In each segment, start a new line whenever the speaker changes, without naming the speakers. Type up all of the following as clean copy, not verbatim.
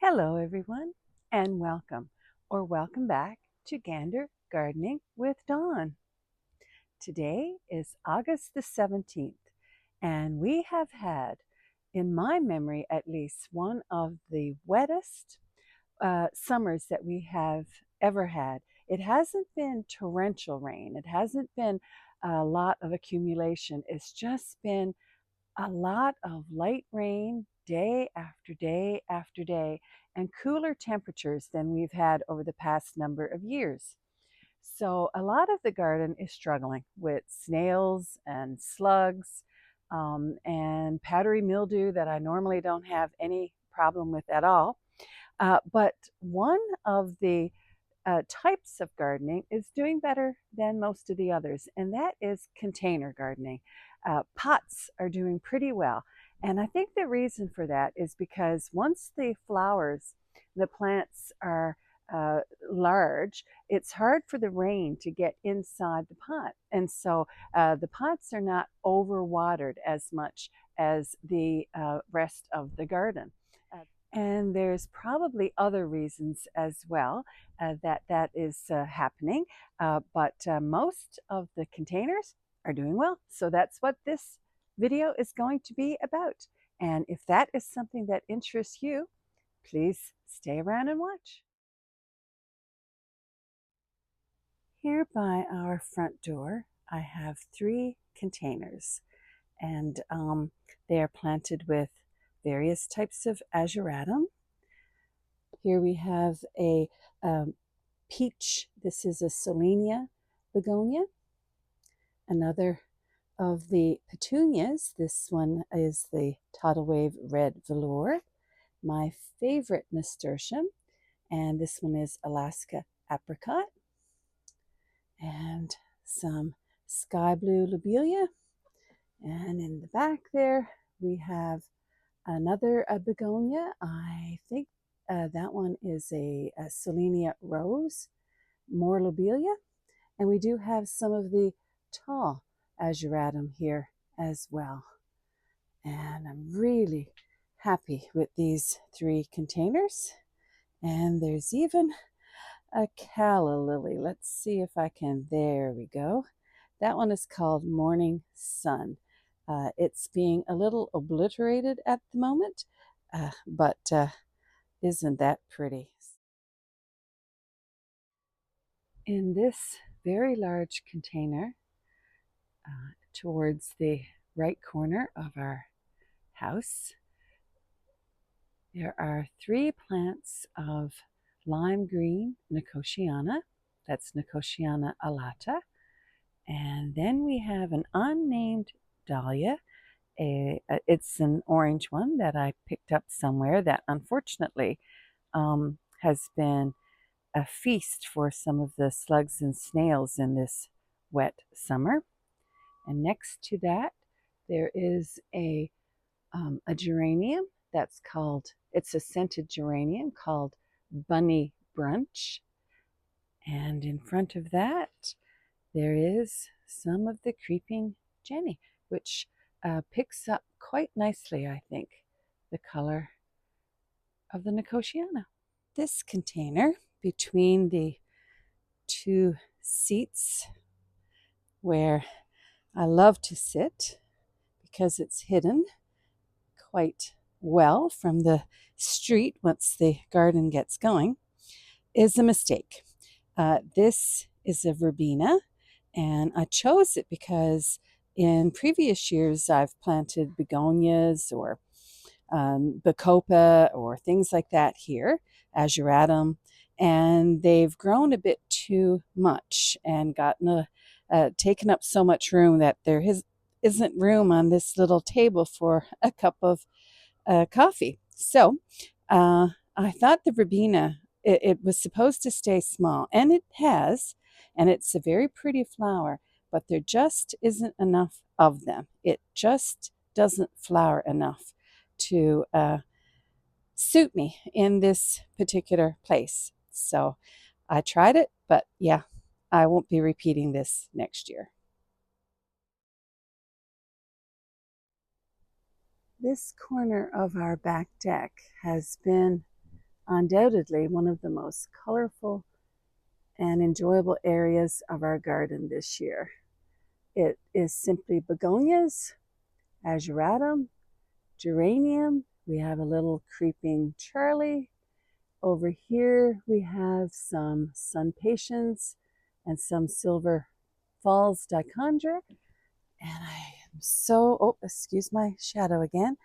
Hello everyone, and welcome back to Gander Gardening with Dawn. Today is August the 17th, and we have had, in my memory at least, one of the wettest summers that we have ever had. It hasn't been torrential rain, it hasn't been a lot of accumulation, it's just been a lot of light rain day after day after day, and cooler temperatures than we've had over the past number of years. So a lot of the garden is struggling with snails and slugs and powdery mildew that I normally don't have any problem with at all. But one of the types of gardening is doing better than most of the others, and that is container gardening. Pots are doing pretty well, and I think the reason for that is because once the flowers, the plants are large, it's hard for the rain to get inside the pot, and so the pots are not overwatered as much as the rest of the garden. And there's probably other reasons as well that is happening, but most of the containers are doing well. So that's what this video is going to be about. And if that is something that interests you, please stay around and watch. Here by our front door, I have 3 containers, and they are planted with various types of ageratum. Here we have a peach. This is a Solenia begonia. Another of the petunias. This one is the Tidal Wave Red Velour. My favorite nasturtium. And this one is Alaska Apricot. And some sky blue lobelia. And in the back there, we have another begonia. I think that one is a Solenia rose, more lobelia. And we do have some of the tall ageratum here as well. And I'm really happy with these 3 containers. And there's even a calla lily. Let's see if I can, there we go. That one is called Morning Sun. It's being a little obliterated at the moment, but isn't that pretty? In this very large container, towards the right corner of our house, there are 3 plants of lime green Nicotiana. That's Nicotiana alata. And then we have an unnamed dahlia. It's an orange one that I picked up somewhere that unfortunately has been a feast for some of the slugs and snails in this wet summer. And next to that, there is a geranium that's called, it's a scented geranium called Bunny Brunch. And in front of that, there is some of the creeping Jenny, which picks up quite nicely, I think, the color of the Nicotiana. This container between the 2 seats where I love to sit because it's hidden quite well from the street once the garden gets going, is a mistake. This is a verbena, and I chose it because in previous years I've planted begonias or bacopa or things like that here, ageratum, and they've grown a bit too much and gotten taken up so much room that there isn't room on this little table for a cup of coffee. So I thought the verbena, it was supposed to stay small, and it has, and it's a very pretty flower, but there just isn't enough of them. It just doesn't flower enough to suit me in this particular place. So I tried it, but yeah, I won't be repeating this next year. This corner of our back deck has been undoubtedly one of the most colorful and enjoyable areas of our garden this year. It is simply begonias, ageratum, geranium. We have a little creeping Charlie. Over here we have some sun patience and some silver falls dichondra. And I am so, oh, excuse my shadow again.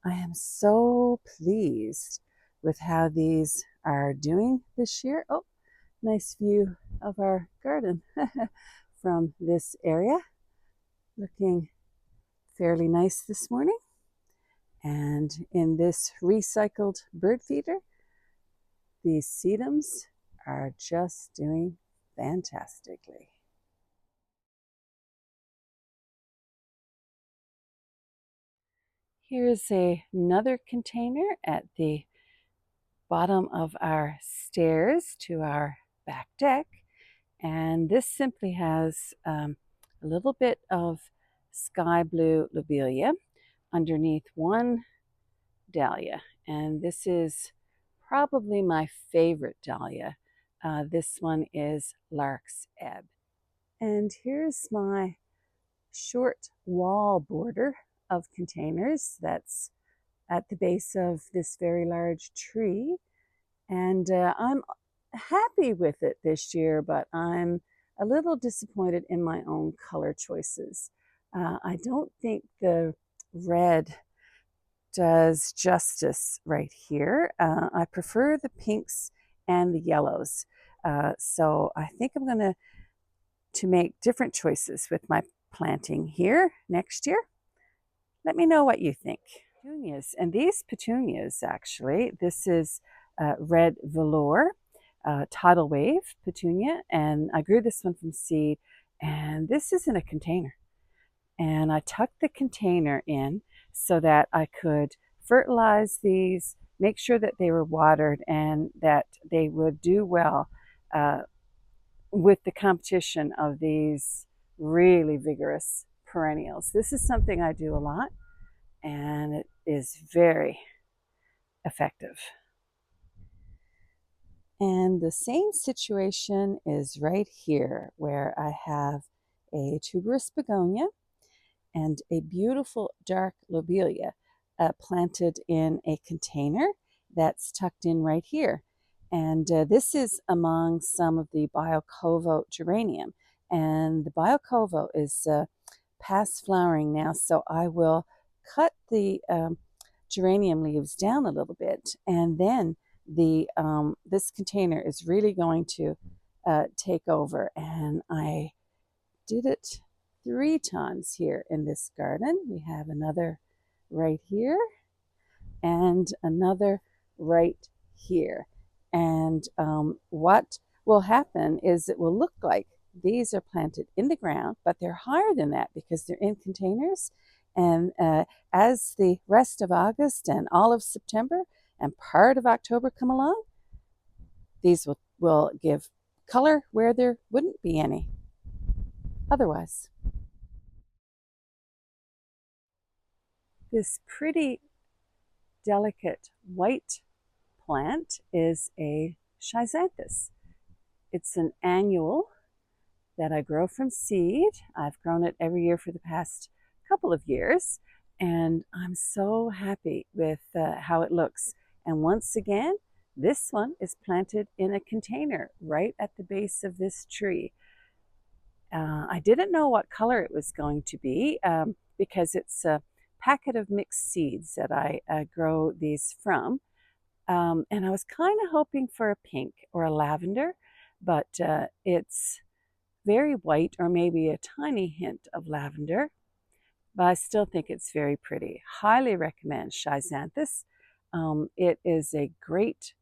I am so pleased with how these are doing this year. Oh, nice view of our garden from this area. Looking fairly nice this morning. And in this recycled bird feeder, these sedums are just doing fantastically. Here's another container at the bottom of our stairs to our back deck. And this simply has a little bit of sky blue lobelia underneath one dahlia. And this is probably my favorite dahlia. This one is Lark's Ebb. And here's my short wall border of containers that's at the base of this very large tree. And I'm happy with it this year, but I'm a little disappointed in my own color choices. I don't think the red does justice right here. I prefer the pinks and the yellows. So I think I'm going to make different choices with my planting here next year. Let me know what you think. Petunias, and these petunias actually, this is red velour, tidal wave petunia, and I grew this one from seed, and this is in a container. And I tucked the container in so that I could fertilize these, make sure that they were watered and that they would do well with the competition of these really vigorous perennials. This is something I do a lot, and it is very effective. And the same situation is right here, where I have a tuberous begonia and a beautiful dark lobelia planted in a container that's tucked in right here. And this is among some of the Biocovo geranium. And the Biocovo is past flowering now, so I will cut the geranium leaves down a little bit, and then this container is really going to take over. And I did it 3 times here in this garden. We have another right here and another right here. And what will happen is it will look like these are planted in the ground, but they're higher than that because they're in containers. And as the rest of August and all of September and part of October come along, these will give color where there wouldn't be any otherwise. This pretty delicate white plant is a schizanthus. It's an annual that I grow from seed. I've grown it every year for the past couple of years, and I'm so happy with how it looks. And once again, this one is planted in a container right at the base of this tree. I didn't know what color it was going to be because it's a packet of mixed seeds that I grow these from. And I was kind of hoping for a pink or a lavender, but it's very white or maybe a tiny hint of lavender. But I still think it's very pretty. Highly recommend schizanthus. It is a great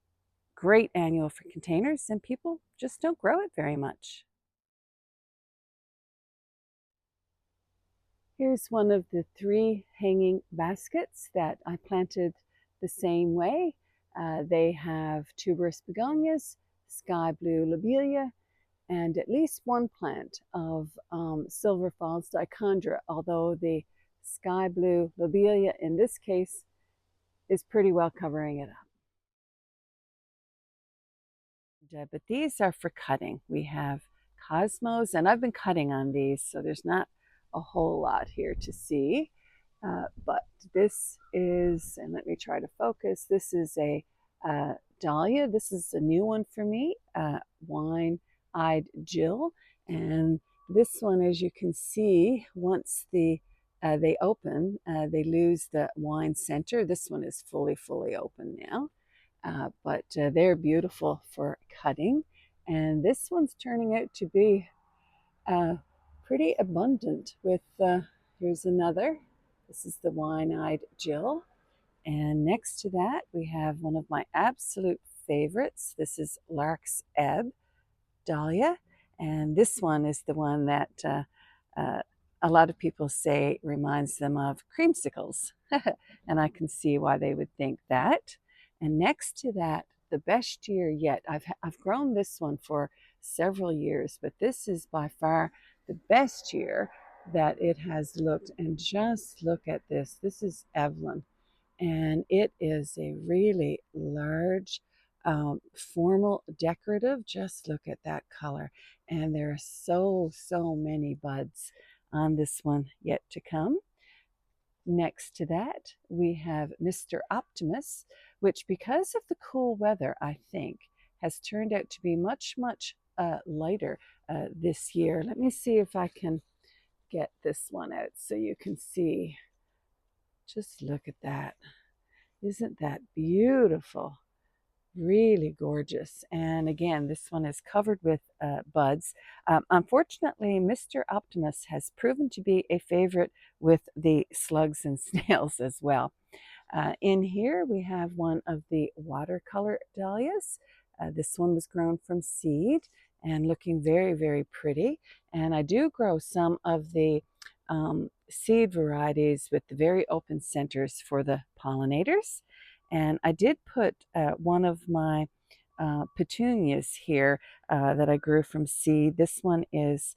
annual for containers, and people just don't grow it very much. Here's one of the 3 hanging baskets that I planted the same way. They have tuberous begonias, sky blue lobelia, and at least one plant of silver falls dichondra, although the sky blue lobelia in this case is pretty well covering it up. but these are for cutting. We have cosmos, and I've been cutting on these, so there's not a whole lot here to see. But this is, and let me try to focus, this is a dahlia. This is a new one for me, wine-eyed Jill. And this one, as you can see, once they open, they lose the wine center. This one is fully open now. But they're beautiful for cutting. And this one's turning out to be pretty abundant with, here's another. This is the wine-eyed Jill. And next to that, we have one of my absolute favorites. This is Lark's Ebb dahlia. And this one is the one that a lot of people say reminds them of creamsicles. And I can see why they would think that. And next to that, the best year yet. I've grown this one for several years, but this is by far the best year that it has looked. And just look at this. This is Evelyn, and it is a really large, formal decorative. Just look at that color. And there are so many buds on this one yet to come. Next to that, we have Mr. Optimus, which, because of the cool weather, I think, has turned out to be much lighter this year. Let me see if I can get this one out so you can see. Just look at that. Isn't that beautiful? Really gorgeous. And again, this one is covered with buds. Unfortunately, Mr. Optimus has proven to be a favorite with the slugs and snails as well. In here, we have one of the watercolor dahlias. This one was grown from seed and looking very pretty. And I do grow some of the seed varieties with the very open centers for the pollinators. And I did put one of my petunias here that I grew from seed. This one is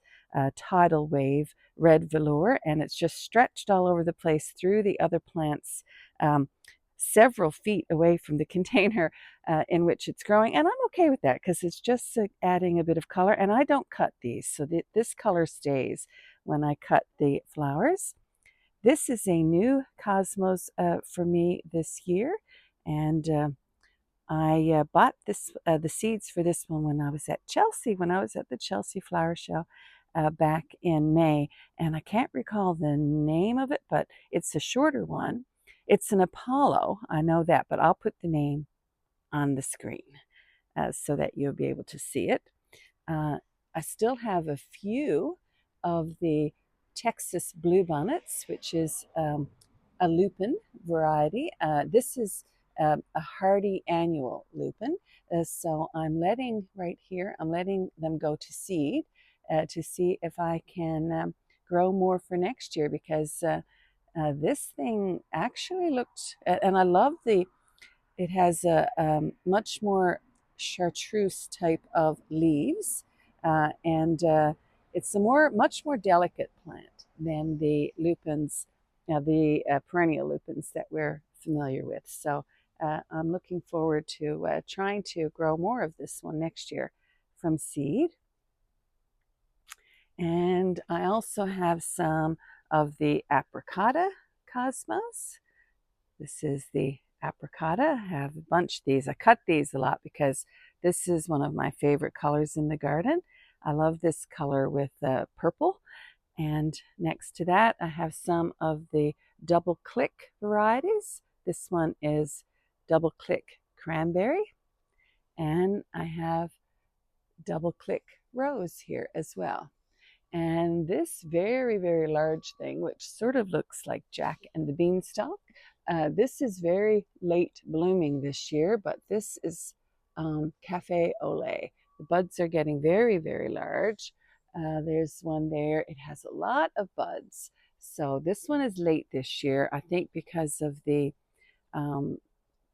Tidal Wave Red Velour, and it's just stretched all over the place through the other plants, several feet away from the container in which it's growing. And I'm okay with that because it's just adding a bit of color. And I don't cut these, so this color stays when I cut the flowers. This is a new cosmos for me this year. And I bought the seeds for this one when I was at Chelsea, when I was at the Chelsea Flower Show back in May. And I can't recall the name of it, but it's a shorter one. It's an Apollo, I know that, but I'll put the name on the screen so that you'll be able to see it. I still have a few of the Texas bluebonnets, which is a lupin variety. This is a hardy annual lupin. So I'm letting them go to seed to see if I can grow more for next year, because this thing actually looked, and I love it has a much more chartreuse type of leaves, and it's a much more delicate plant than the lupins, the perennial lupins that we're familiar with. So I'm looking forward to trying to grow more of this one next year from seed. And I also have some of the apricota cosmos. This is the apricota. I have a bunch of these. I cut these a lot because this is one of my favorite colors in the garden. I love this color with purple. And next to that, I have some of the double click varieties. This one is double click cranberry. And I have double click rose here as well. And this very large thing, which sort of looks like Jack and the Beanstalk, this is very late blooming this year, but this is Cafe au lait. The buds are getting very large. There's one there. It has a lot of buds. So this one is late this year, I think, because of the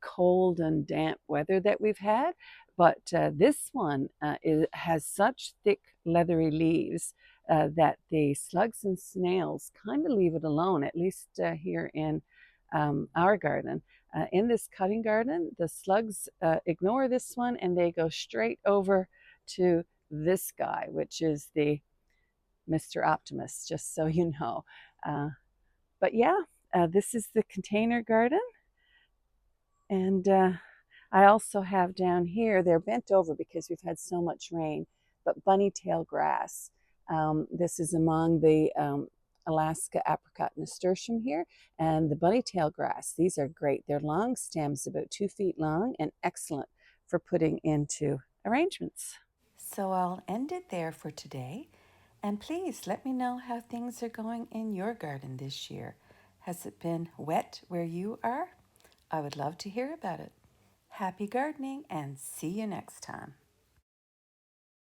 cold and damp weather that we've had. But this one has such thick leathery leaves that the slugs and snails kind of leave it alone, at least here in our garden. in this cutting garden, the slugs ignore this one and they go straight over to this guy, which is the Mr. Optimist, just so you know. But yeah, this is the container garden. And I also have down here, they're bent over because we've had so much rain, but bunny tail grass. This is among the Alaska apricot nasturtium here, and the bunny tail grass. These are great. They're long stems, about 2 feet long, and excellent for putting into arrangements. So I'll end it there for today. And please let me know how things are going in your garden this year. Has it been wet where you are? I would love to hear about it. Happy gardening and see you next time.